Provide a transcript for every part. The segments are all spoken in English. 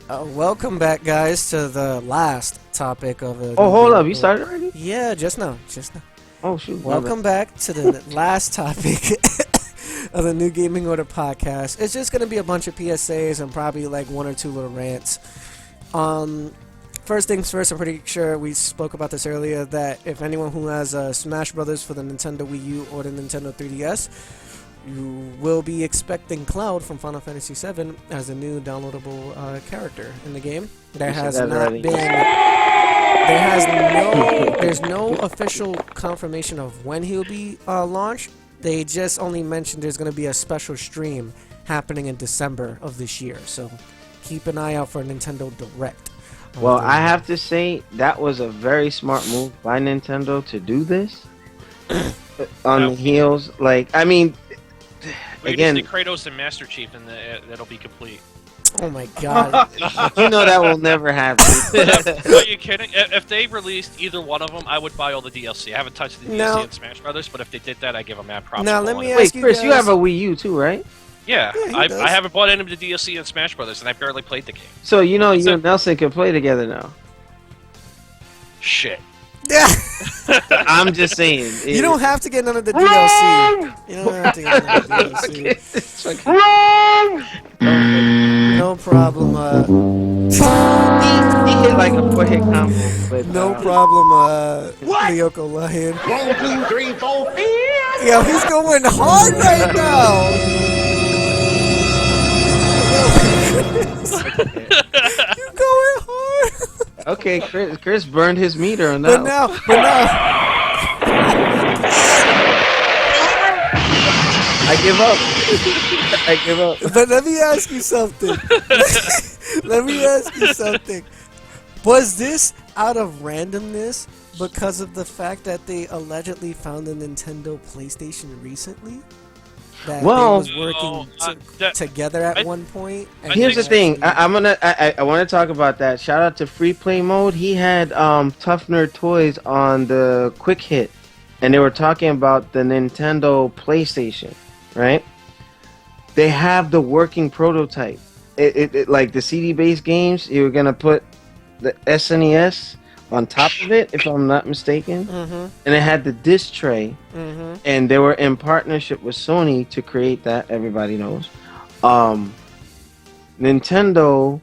Welcome back, guys, to the last topic of the. Oh, hold up! You started already? Yeah, just now. Oh shoot! Welcome back to the last topic of the New Gaming Order podcast. It's just gonna be a bunch of PSAs and probably like one or two little rants. First things first, I'm pretty sure we spoke about this earlier, that if anyone who has Smash Brothers for the Nintendo Wii U or the Nintendo 3DS, you will be expecting Cloud from Final Fantasy VII as a new downloadable character in the game. There's no official confirmation of when he'll be launched. They just only mentioned there's going to be a special stream happening in December of this year. So keep an eye out for a Nintendo Direct. Well, I have to say that was a very smart move by Nintendo to do this. On the heels, like, I mean, again, just need Kratos and Master Chief, and that'll be complete. Oh my god! You know that will never happen. Are you kidding? If they released either one of them, I would buy all the DLC. I haven't touched the DLC in Smash Brothers, but if they did that, I give them mad props. Now let me ask Wait, you Chris, guys, you have a Wii U too, right? Yeah, I haven't bought any of the DLC in Smash Brothers, and I barely played the game. So you know you and Nelson can play together now. Shit. I'm just saying. You don't have to get none of the DLC. You don't have to get none of the DLC. No problem. He hit like a 4-hit combo. But, no problem. Lyoko Lion. 1, 2, 3, 4. Yo, he's going hard right now. You're going hard. Okay, Chris burned his meter on that. But now. I give up. But let me ask you something. Was this out of randomness because of the fact that they allegedly found a Nintendo PlayStation recently? That they was working together at one point. Here's the thing. I want to talk about that. Shout out to Free Play Mode. He had Tough Nerd Toys on the Quick Hit, and they were talking about the Nintendo PlayStation, right? They have the working prototype. It like the CD-based games. You were gonna put the SNES on top of it, if I'm not mistaken, and it had the disc tray, and they were in partnership with Sony to create that. Everybody knows. Nintendo,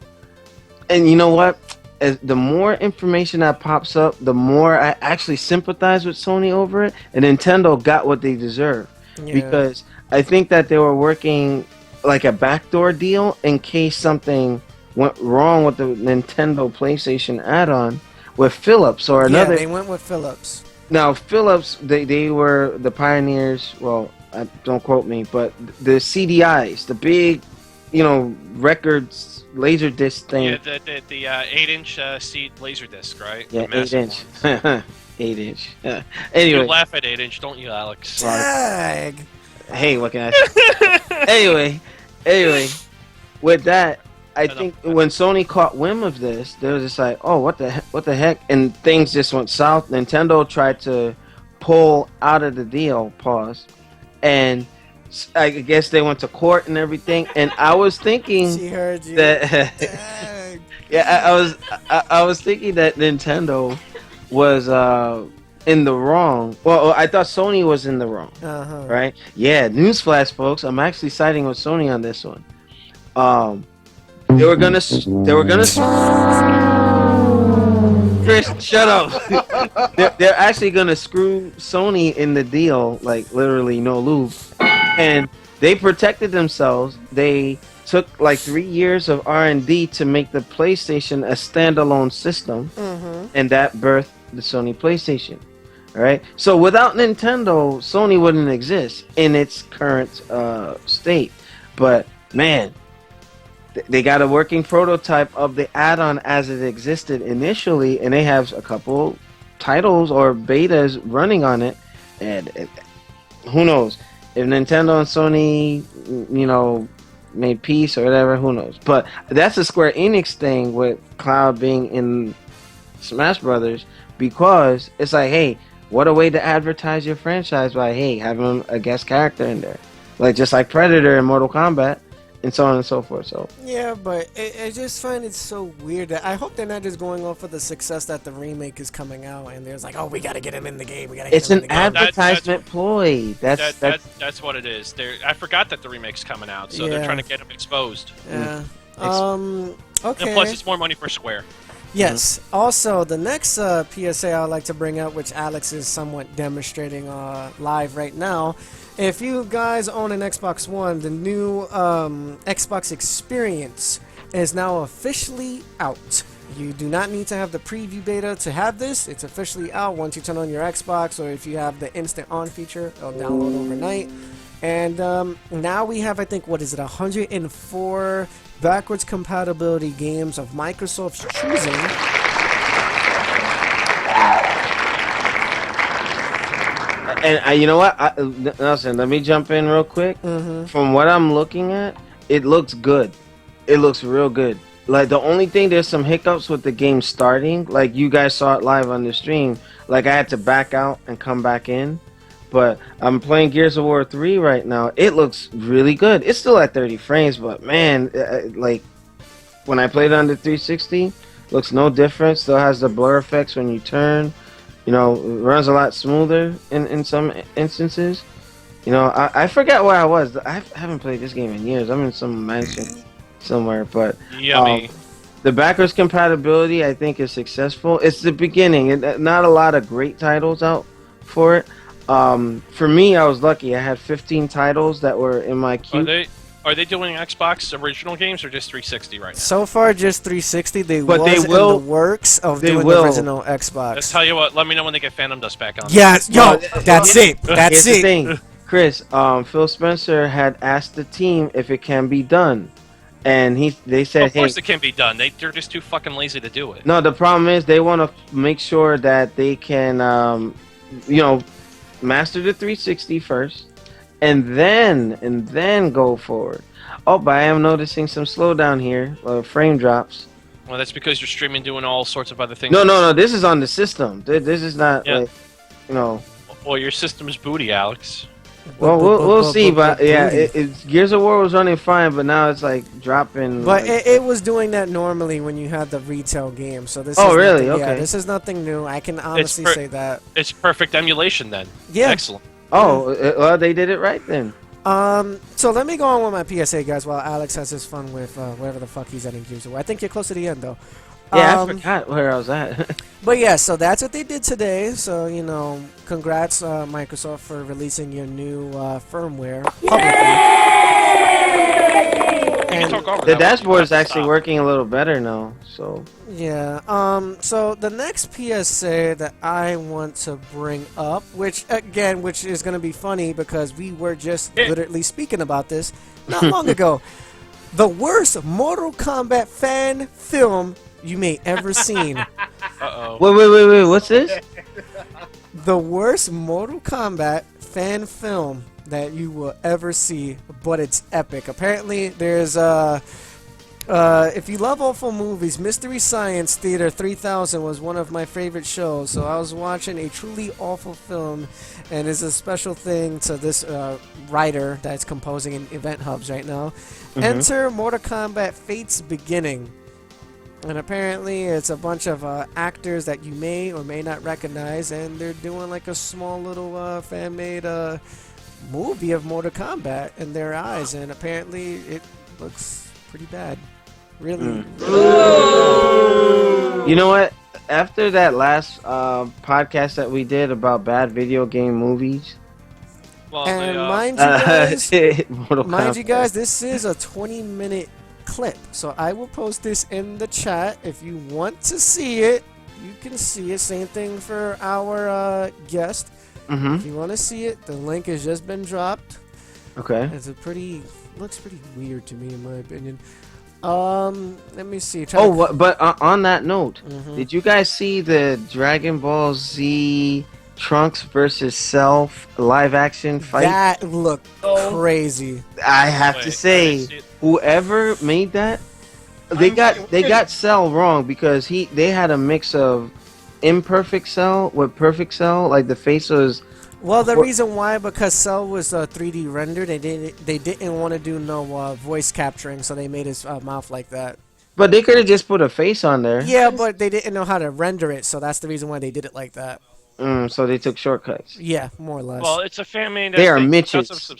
and you know what? As the more information that pops up, the more I actually sympathize with Sony over it. And Nintendo got what they deserve, because I think that they were working like a backdoor deal in case something went wrong with the Nintendo PlayStation add-on with Philips or another. Yeah, they went with Philips. Now Philips, they were the pioneers. Well, don't quote me, but the CDIs, the big, records laser disc thing. Yeah, the 8-inch seat laser disc, right? Yeah, 8-inch. 8-inch. Anyway, you laugh at 8-inch, don't you, Alex? Tag. Hey, what can I say? Anyway, with that, I think when Sony caught wind of this, they were just like, "Oh, what the heck?" And things just went south. Nintendo tried to pull out of the deal, and I guess they went to court and everything. And I was thinking She heard you. that, I was thinking that Nintendo was in the wrong. Well, I thought Sony was in the wrong, right? Yeah, newsflash, folks. I'm actually siding with Sony on this one. They were gonna. Chris, shut up. they're actually gonna screw Sony in the deal, like literally no lube. And they protected themselves. They took like 3 years of R&D to make the PlayStation a standalone system, and that birthed the Sony PlayStation. All right. So without Nintendo, Sony wouldn't exist in its current state. But man, they got a working prototype of the add-on as it existed initially, and they have a couple titles or betas running on it. And who knows if Nintendo and Sony, made peace or whatever? Who knows? But that's a Square Enix thing with Cloud being in Smash Brothers, because it's like, hey, what a way to advertise your franchise by having a guest character in there, like just like Predator in Mortal Kombat. and so on and so forth. So Yeah, but I just find it so weird that I hope they're not just going off of the success that the remake is coming out, and there's like, oh, we gotta get him in the game. We gotta get it's him an in the game. advertisement ploy. That's what it is. I forgot that the remake's coming out, so they're trying to get him exposed. Yeah. Okay. And plus, it's more money for Square. Yes. Also, the next PSA I would like to bring up, which Alex is somewhat demonstrating live right now. If you guys own an Xbox One, the new Xbox Experience is now officially out. You do not need to have the preview beta to have this. It's officially out once you turn on your Xbox, or if you have the Instant On feature, it'll download overnight. And now we have, I think, what is it, 104 backwards compatibility games of Microsoft's choosing. And you know what, Nelson, let me jump in real quick. From what I'm looking at, it looks good. It looks real good. Like, the only thing, there's some hiccups with the game starting. Like, you guys saw it live on the stream. Like, I had to back out and come back in. But I'm playing Gears of War 3 right now. It looks really good. It's still at 30 frames, but man, like, when I played it on the 360, looks no different. Still has the blur effects when you turn. You know, it runs a lot smoother in some instances. You know, I forget where I was. I haven't played this game in years. I'm in some mansion somewhere, but the backwards compatibility, I think, is successful. It's the beginning. Not a lot of great titles out for it. For me, I was lucky. I had 15 titles that were in my queue. Are they doing Xbox original games or just 360 right now? So far, just 360. They will in the works of doing the original Xbox. Let's tell you what. Let me know when they get Phantom Dust back on. Yes, yo, that's it. That's Here's it. the thing, Chris. Phil Spencer had asked the team if it can be done, and they said, of course it can be done. They're just too fucking lazy to do it. No, the problem is they want to make sure that they can, master the 360 first, and then go forward. Oh, but I am noticing some slowdown here, frame drops. Well, that's because you're streaming, doing all sorts of other things. No. This is on the system. This is not like, you know. Well, your system's booty, Alex. Well, we'll see, but yeah, Gears of War was running fine, but now it's like dropping. But like, it was doing that normally when you had the retail game. So this. Oh, is really? Nothing, okay. Yeah, this is nothing new. I can honestly say that. It's perfect emulation then. Yeah. Excellent. Oh, well, they did it right then. So let me go on with my PSA, guys, while Alex has his fun with whatever the fuck he's at in Gears of War. I think you're close to the end, though. Yeah, I forgot where I was at. But yeah, so that's what they did today. So, you know, congrats, Microsoft, for releasing your new firmware publicly. And the dashboard is actually working a little better now, so. Yeah, so the next PSA that I want to bring up, which is going to be funny because we were just literally speaking about this not long ago. The worst Mortal Kombat fan film you may ever seen. Uh-oh. Wait, what's this? The worst Mortal Kombat fan film that you will ever see, but it's epic. Apparently, there's if you love awful movies, Mystery Science Theater 3000 was one of my favorite shows. So I was watching a truly awful film, and it's a special thing to this writer that's composing in Event Hubs right now. Enter Mortal Kombat Fate's Beginning. And apparently it's a bunch of actors that you may or may not recognize, and they're doing like a small little fan-made movie of Mortal Kombat in their eyes, and apparently it looks pretty bad. Really. You know what? After that last podcast that we did about bad video game movies, well, and mind you guys, this is a 20-minute clip, so I will post this in the chat. If you want to see it, you can see it. Same thing for our guest. If you want to see it, the link has just been dropped. Okay. It's looks pretty weird to me, in my opinion. Let me see. But on that note, did you guys see the Dragon Ball Z Trunks versus Cell live action fight? That looked crazy. I have to say, whoever made that, they got Cell wrong because they had a mix of imperfect Cell with perfect Cell. Like the face was Well, the reason why, because Cell was 3D rendered, they didn't want to do no voice capturing, so they made his mouth like that. But they could have just put a face on there. Yeah, but they didn't know how to render it, so that's the reason why they did it like that. So they took shortcuts. Yeah, more or less. Well, it's a fan made. They are midgets.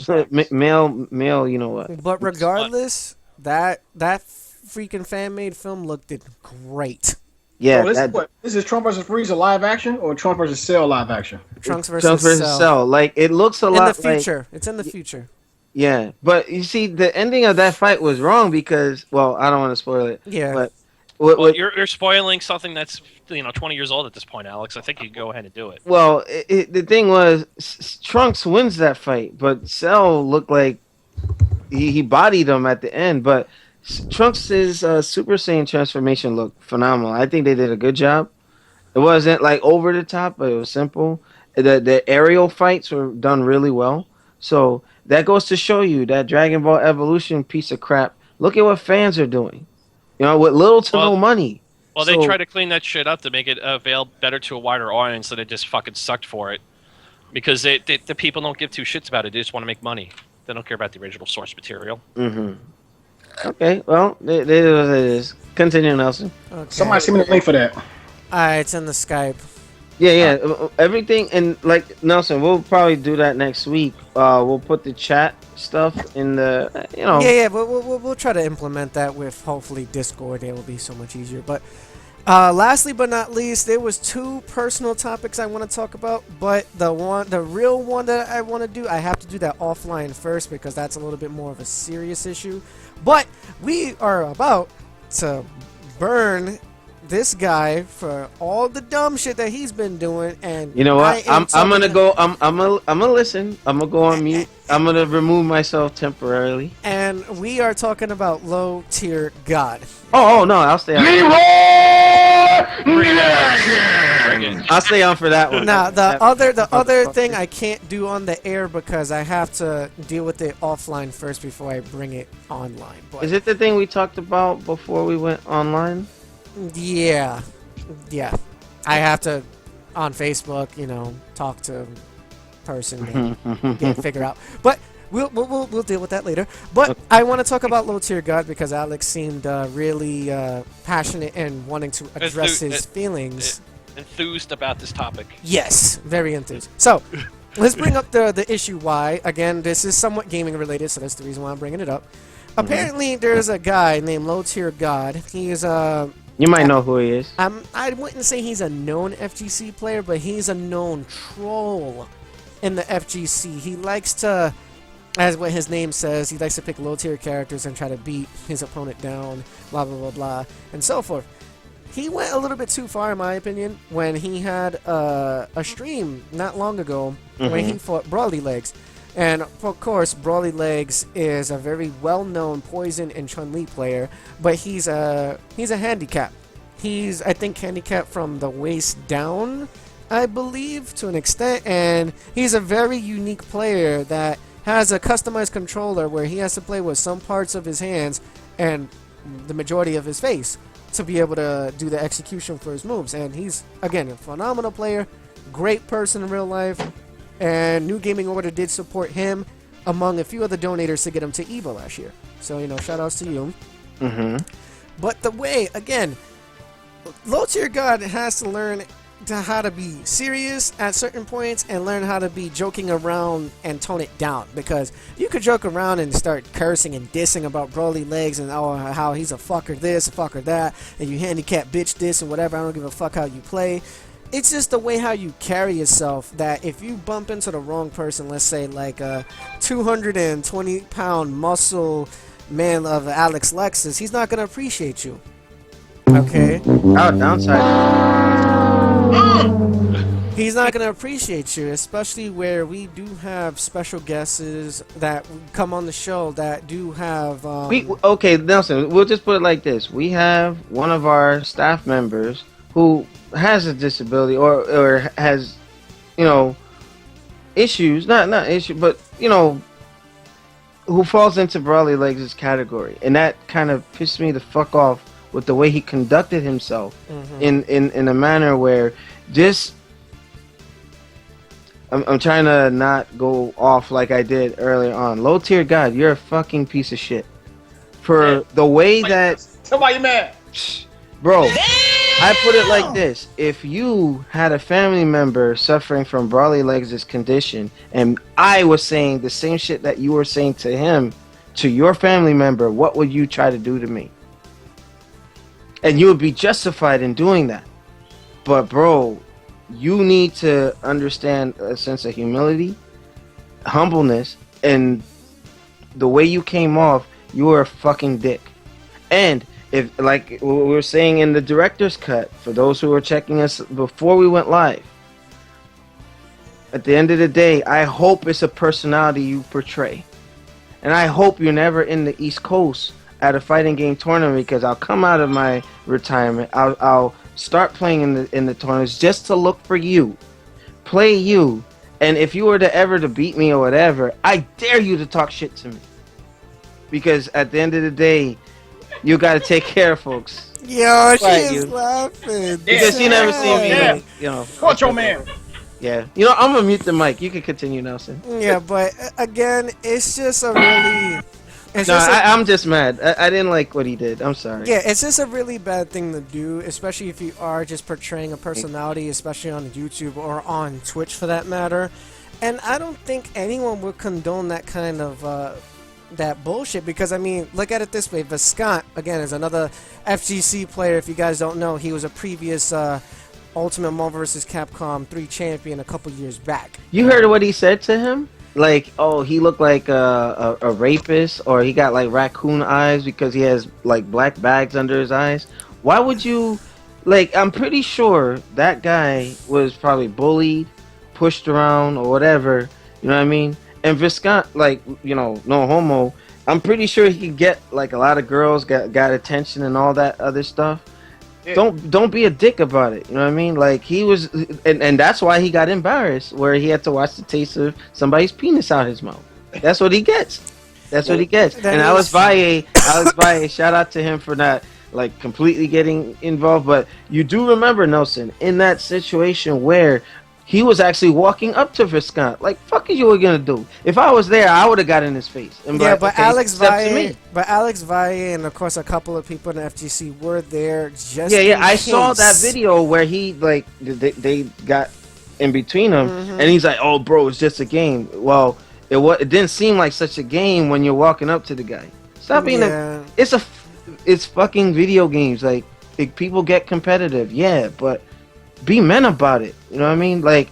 Male, you know what? But regardless, that freaking fan made film looked great. Yeah. So this is Trump versus Frieza live action or Trump versus Cell live action? Trunks versus Cell. Like it looks a lot in the future. like, it's in the future. Yeah, but you see, the ending of that fight was wrong because, well, I don't want to spoil it. Yeah. But you're spoiling something that's 20 years old at this point, Alex. I think you can go ahead and do it. Well, the thing was, Trunks wins that fight, but Cell looked like he bodied him at the end. But Trunks' Super Saiyan transformation looked phenomenal. I think they did a good job. It wasn't like over the top, but it was simple. The aerial fights were done really well. So that goes to show you that Dragon Ball Evolution piece of crap. Look at what fans are doing. With little to no money. Well, they try to clean that shit up to make it avail better to a wider audience, so they just fucking sucked for it. Because the people don't give two shits about it. They just want to make money. They don't care about the original source material. Mm-hmm. Okay, well, it is what it is. Continue, Nelson. Okay. Somebody send me the link for that. It's in the Skype. Yeah. Everything, and like Nelson, we'll probably do that next week. We'll put the chat stuff in the, Yeah, but we'll try to implement that with hopefully Discord. It will be so much easier. But lastly but not least, there was two personal topics I want to talk about. But the real one that I want to do, I have to do that offline first because that's a little bit more of a serious issue. But we are about to burn this guy for all the dumb shit that he's been doing, and you know what? I'm gonna go. I'm gonna listen. I'm gonna go on mute. I'm gonna remove myself temporarily. And we are talking about low tier god. Oh no! I'll stay on. I'll stay on for that one. Now the other thing I can't do on the air because I have to deal with it offline first before I bring it online. But is it the thing we talked about before we went online? Yeah. I have to on Facebook, talk to person and figure out. But we'll deal with that later. But okay. I want to talk about low tier god because Alex seemed really passionate and wanting to address his feelings. Enthused about this topic. Yes, very enthused. So let's bring up the issue why. Again, this is somewhat gaming related, so that's the reason why I'm bringing it up. Apparently, there's a guy named Low Tier God. He is You might know who he is. I wouldn't say he's a known FGC player, but he's a known troll in the FGC. He likes to, as what his name says, he likes to pick low-tier characters and try to beat his opponent down, blah, blah, blah, blah, and so forth. He went a little bit too far, in my opinion, when he had a stream not long ago when he fought Brolly Legs. And, of course, Brolly Legs is a very well-known Poison and Chun-Li player, but he's a handicap. He's, I think, handicapped from the waist down, I believe, to an extent, and he's a very unique player that has a customized controller where he has to play with some parts of his hands and the majority of his face to be able to do the execution for his moves. And he's, again, a phenomenal player, great person in real life. And Newgamingorder did support him among a few other donators to get him to EVO last year. So, shout outs to you. But the way, again, Low Tier God has to learn how to be serious at certain points and learn how to be joking around and tone it down. Because you could joke around and start cursing and dissing about Brolly Legs and how he's a fucker this, a fucker that, and you handicap bitch this and whatever. I don't give a fuck how you play. It's just the way how you carry yourself that if you bump into the wrong person, let's say like a 220-pound muscle man of Alex Lexus, he's not going to appreciate you. Okay? Downside. He's not going to appreciate you, especially where we do have special guests that come on the show that do have... Okay, Nelson, we'll just put it like this. We have one of our staff members who has a disability or has, issues, not issue, but, who falls into Brolly Legs' category. And that kind of pissed me the fuck off with the way he conducted himself in a manner where just I'm trying to not go off like I did earlier on. Low tier God, you're a fucking piece of shit. For the way that... Somebody mad. Bro, I put it like this. If you had a family member suffering from Brolly Legs' condition, and I was saying the same shit that you were saying to him, to your family member, what would you try to do to me? And you would be justified in doing that. But bro, you need to understand a sense of humility, humbleness, and the way you came off, you were a fucking dick. And if, like we were saying in the director's cut, for those who were checking us before we went live, at the end of the day, I hope it's a personality you portray. And I hope you're never in the East Coast at a fighting game tournament, because I'll come out of my retirement, I'll start playing in the tournaments just to look for you, play you, and if you were to ever to beat me or whatever, I dare you to talk shit to me. Because at the end of the day, you got to take care of folks. Yo, she Right, is you. laughing. Because you never seen me, Yeah. like, you know. Punch your man. Yeah, you know, I'm gonna mute the mic. You can continue, Nelson. Yeah, but again, it's just a really. It's No, just a- I'm just mad. I didn't like what he did. I'm sorry. Yeah, it's just a really bad thing to do, especially if you are just portraying a personality, especially on YouTube or on Twitch for that matter. And I don't think anyone would condone that kind of that bullshit, because I mean, look at it this way: Viscant again is another FGC player. If you guys don't know, he was a previous Ultimate Marvel vs. Capcom 3 champion a couple years back. You heard what he said to him? Like, oh, he looked like a rapist, or he got like raccoon eyes because he has like black bags under his eyes. Why would you, like, I'm pretty sure that guy was probably bullied, pushed around, or whatever. You know what I mean? And Viscant, like, you know, no homo, I'm pretty sure he could get like a lot of girls, got attention and all that other stuff. Yeah. Don't be a dick about it. You know what I mean? Like, he was, and that's why he got embarrassed, where he had to watch the taste of somebody's penis out his mouth. That's what he gets. That's what he gets. That And is- Alex Valle, shout out to him for not like completely getting involved. But you do remember, Nelson, in that situation where he was actually walking up to Viscant. Like, fuck is you were gonna do? If I was there, I would have got in his face. And be Yeah, like, but okay, Alex step to Valle, me. and of course a couple of people in the FGC were there just. Yeah, in I saw case. that video where he, like, they got in between them, Mhm. and he's like, "Oh, bro, it's just a game." Well, it didn't seem like such a game when you're walking up to the guy. Stop being Yeah. it's fucking video games. Like, people get competitive, yeah, but be men about it. You know what I mean? Like,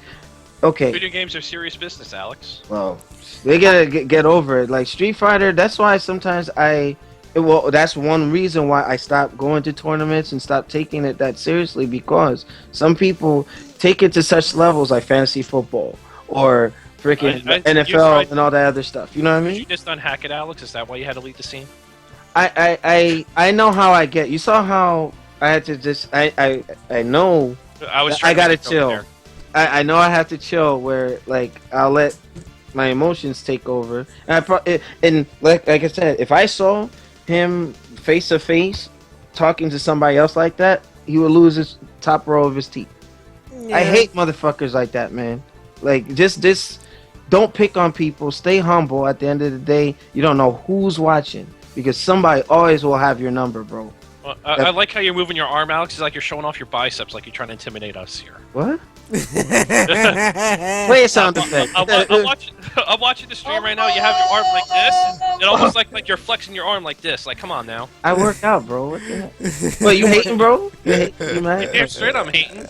okay, Video games are serious business, Alex. well, they gotta get over it. Like Street Fighter, that's why sometimes that's one reason why I stopped going to tournaments and stopped taking it that seriously, because some people take it to such levels like fantasy football or freaking you NFL tried- and all that other stuff. You know what I Did mean? you just unhack it, Alex? Is that why you had to leave the scene? I know how I get. You saw how I had to just I know I was. I trying to gotta get over chill. there. I know I have to chill, where like I'll let my emotions take over, and like I said, if I saw him face to face talking to somebody else like that, he would lose his top row of his teeth. Yeah. I hate motherfuckers like that, man. Like, just don't pick on people. Stay humble. At the end of the day, you don't know who's watching, because somebody always will have your number, bro. Well, I like how you're moving your arm, Alex. It's like you're showing off your biceps, like you're trying to intimidate us here. What? Play a sound effect. I'm watching the stream right now. You have your arm like this. It almost like you're flexing your arm like this. Like, come on now. I work out, bro. What the heck? Wait, you hating, bro? You mad? Damn straight, I'm hating.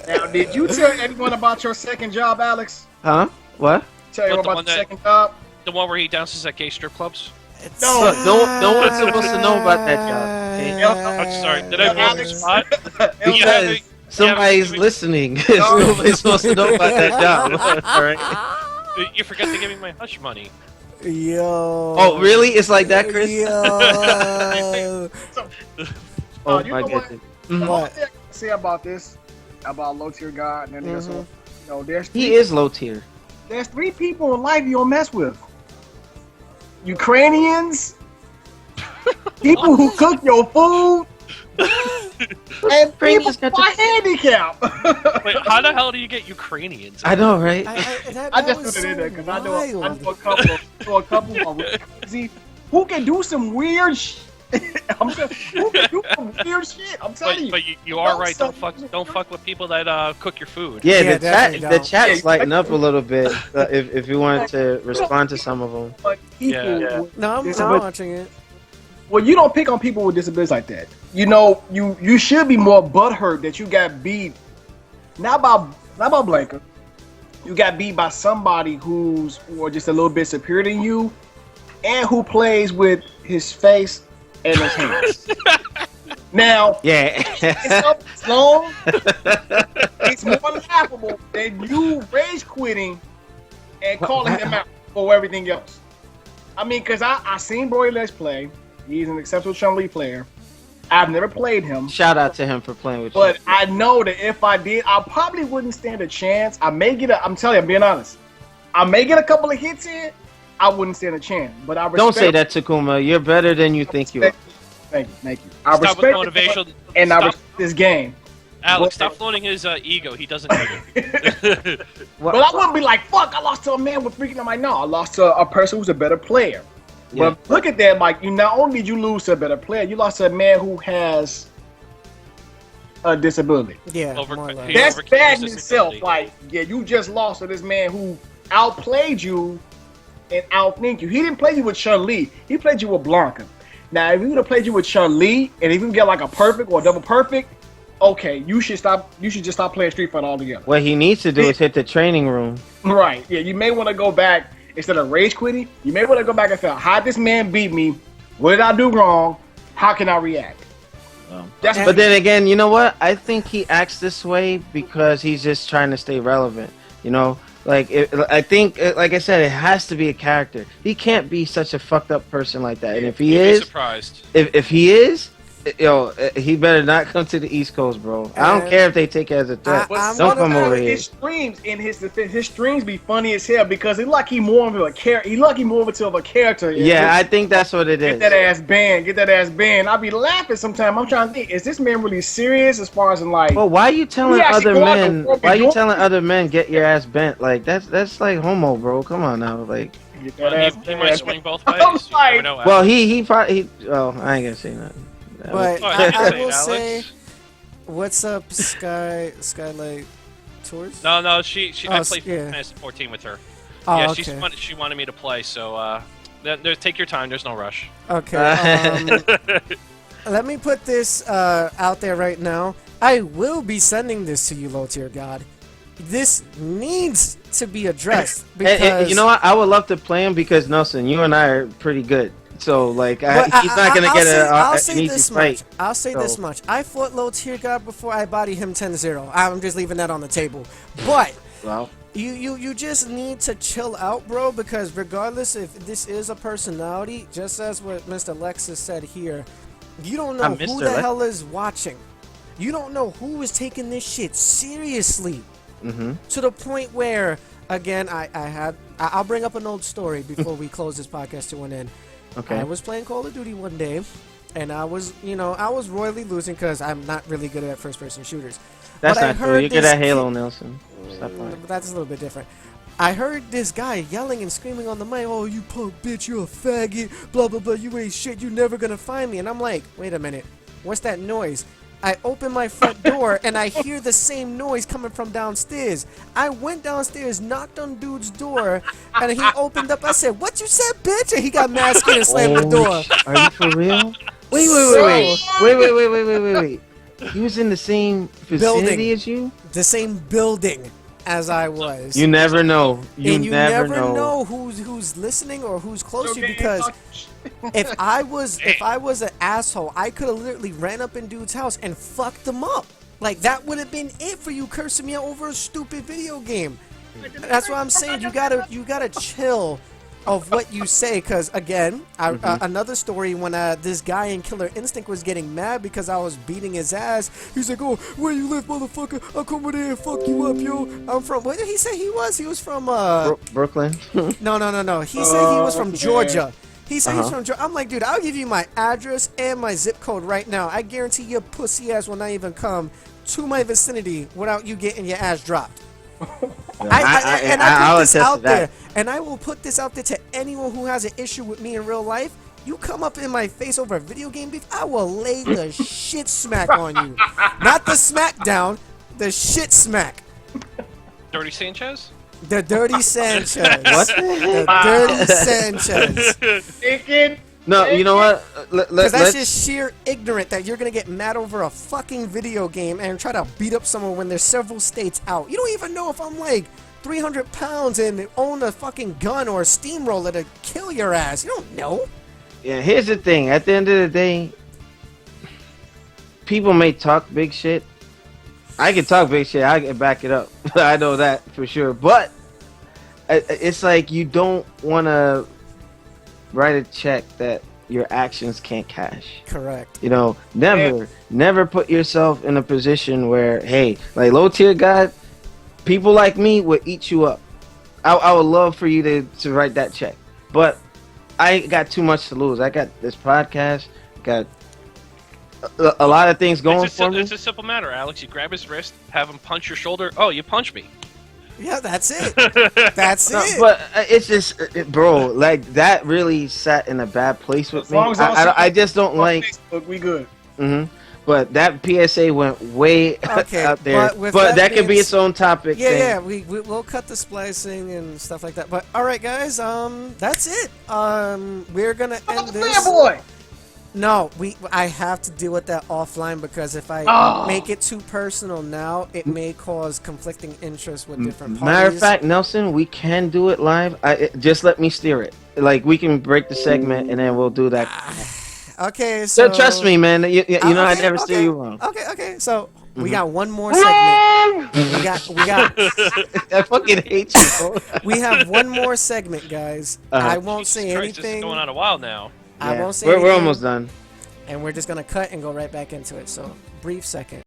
Now, did you tell anyone about your second job, Alex? Huh? What? Tell you What, the about one the that- second job? The one where he dances at gay strip clubs. Look, no one's supposed to know about that job. Okay? I'm sorry. Did I blow the spot? Because You have somebody's me- listening. Nobody's supposed to know about that job. All right. You forgot to give me my hush money. Yo. Oh, really? It's like that, Chris? Yo. Oh you my know what? goodness. The Mhm. only thing I can say about this, about low tier God, and then Mhm. you know, there's He is low tier. there's three people in life you don't mess with. Ukrainians, people who cook your food, And Ukraine people just got are handicap. Wait, how the hell do you get Ukrainians? I know, right? I just put it in there because I know a couple who are really crazy who can do some weird shit. I'm just, who can do some weird shit. I'm telling you. But you are right. Don't fuck with people that cook your food. Yeah, definitely the don't. chat's lighting up a little bit. If you wanted to respond to some of them. But people Yeah. with No, I'm disabilities- watching it. Well, you don't pick on people with disabilities like that. You know, you should be more butthurt that you got beat, not by Blanca. You got beat by somebody who's or just a little bit superior than you, and who plays with his face and his hands. Now, Yeah. it's up long. It's more laughable than you rage quitting and calling him out for everything else. I mean, because I seen Brolly Let's play. He's an exceptional Chun-Li player. I've never played him. Shout out to him for playing with But you. I know that if I did, I probably wouldn't stand a chance. I'm telling you, I'm being honest. I may get a couple of hits in. I wouldn't stand a chance. But I respect. Don't say that, Takuma. You're better than you think you are. Thank you. I Stop with respect motivation. it, and I Stop. respect this game. Alex, stop floating his ego. He doesn't need it. But I wouldn't be like, fuck, I lost to a man with freaking. I'm like, no, I lost to a person who's a better player. Yeah. But look at that, Mike. You not only did you lose to a better player, you lost to a man who has a disability. Yeah, Over- more or less. Yeah, That's overcame bad in his itself. disability. Like, yeah, you just lost to this man who outplayed you and outthinked you. He didn't play you with Chun-Li. He played you with Blanca. Now, if he would have played you with Chun-Li, and if you can get like a perfect or a double perfect, okay, you should stop. You should just stop playing Street Fighter altogether. What he needs to do is hit the training room. Right. Yeah, you may want to go back instead of rage quitting. You may want to go back and say, how did this man beat me? What did I do wrong? How can I react? That's But then again, you know what? I think he acts this way because he's just trying to stay relevant. You know, I think, like I said, it has to be a character. He can't be such a fucked up person like that. And if he You'd be is, surprised. if he is, he better not come to the East Coast, bro. I don't And care if they take it as a threat. I'm Don't gonna come over here. His streams, in his defense, his streams be funny as hell because he like he more of a character. He like he more of a character. Yeah, I think that's what it is. Get that ass banned. I be laughing sometimes. I'm trying to think, is this man really serious as far as in like? Well, why are you telling We actually other go out to men? work Why are and you do- telling other men get your ass bent? Like that's like homo, bro. Come on now, like. Get that ass He might banned. swing both I'm ways. You like- never know, Well, Alex. he probably. Oh, I ain't gonna say nothing. But Oh, I say it, will Alex. say, what's up, Skylight Tours? No, she I Oh, played yeah. Fantasy 14 with her. Oh, Yeah, okay. she wanted me to play, so take your time. There's no rush. Okay. Let me put this out there right now. I will be sending this to you, Low Tier God. This needs to be addressed because And you know what? I would love to play him because Nelson, you and I are pretty good. So like, But he's not gonna get I'll an say easy this fight. much. I'll say this So- much. I fought Low Tier God before I bodied him 10-0. I'm just leaving that on the table. But Well, you just need to chill out, bro, because regardless if this is a personality, just as what Mr. Lexus said here, you don't know I'm who Mr. the Lex- hell is watching. You don't know who is taking this shit seriously. To the point where, again, I'll bring up an old story before we close this podcast to an end. okay. I was playing Call of Duty one day, and I was royally losing because I'm not really good at first-person shooters. That's But I not true. heard You're good this at Halo, kid- Nelson. Stop lying. But that's a little bit different. I heard this guy yelling and screaming on the mic, "Oh, you punk bitch, you're a faggot, blah, blah, blah, you ain't shit, you never gonna find me." And I'm like, wait a minute, what's that noise? I open my front door, and I hear the same noise coming from downstairs. I went downstairs, knocked on dude's door, and he opened up. I said, "What you said, bitch?" And he got mad scared and slammed the door. Are you for real? Wait. He was in the same vicinity Building. as you? The same building as I was. You never know. You and you never never know. know who's listening or who's close to you, because if I was an asshole, I could have literally ran up in dude's house and fucked them up. Like that would have been it for you cursing me out over a stupid video game. That's what I'm saying. You gotta chill of what you say, because again, another story when this guy in Killer Instinct was getting mad because I was beating his ass. He's like, "Oh, where you live, motherfucker? I'll come over there and fuck you up, yo." I'm from. What did he say he was? He was from Brooklyn. No. He said he was from man. Georgia. He said he's from Georgia. I'm like, dude, I'll give you my address and my zip code right now. I guarantee your pussy ass will not even come to my vicinity without you getting your ass dropped. I put this out there, and I will put this out there to anyone who has an issue with me in real life. You come up in my face over a video game beef, I will lay the shit smack on you. Not the smackdown, the shit smack. Dirty Sanchez? The Dirty Sanchez. What? The Dirty Sanchez. No, you know what? Because that's just sheer ignorant that you're going to get mad over a fucking video game and try to beat up someone when there's several states out. You don't even know if I'm like 300 pounds and own a fucking gun or a steamroller to kill your ass. You don't know. Yeah, here's the thing. At the end of the day, people may talk big shit. I can talk big shit. I can back it up. I know that for sure. But it's like you don't want to write a check that your actions can't cash. Correct. You know, never put yourself in a position where, hey, like low tier God, people like me would eat you up. I would love for you to write that check. But I got too much to lose. I got this podcast, got a lot of things going for me. It's a simple matter, Alex. You grab his wrist, have him punch your shoulder. Oh, you punch me. Yeah, that's it. That's it. But it's just, bro, like that really sat in a bad place with me. I just don't like. Facebook, we good. But that PSA went way out there. But that could be its own topic. Yeah, we'll cut the splicing and stuff like that. But all right, guys, that's it. We're gonna end this. Fanboy. No, I have to deal with that offline because if I make it too personal now, it may cause conflicting interests with different parties. Matter of fact, Nelson, we can do it live. Just let me steer it. Like we can break the segment and then we'll do that. Okay, so trust me, man. You know I never steer you wrong. Okay. So we got one more segment. we got. I fucking hate you, bro. We have one more segment, guys. I won't say anything. This is going on a while now. I won't say We're almost done. And we're just gonna cut and go right back into it. So brief second.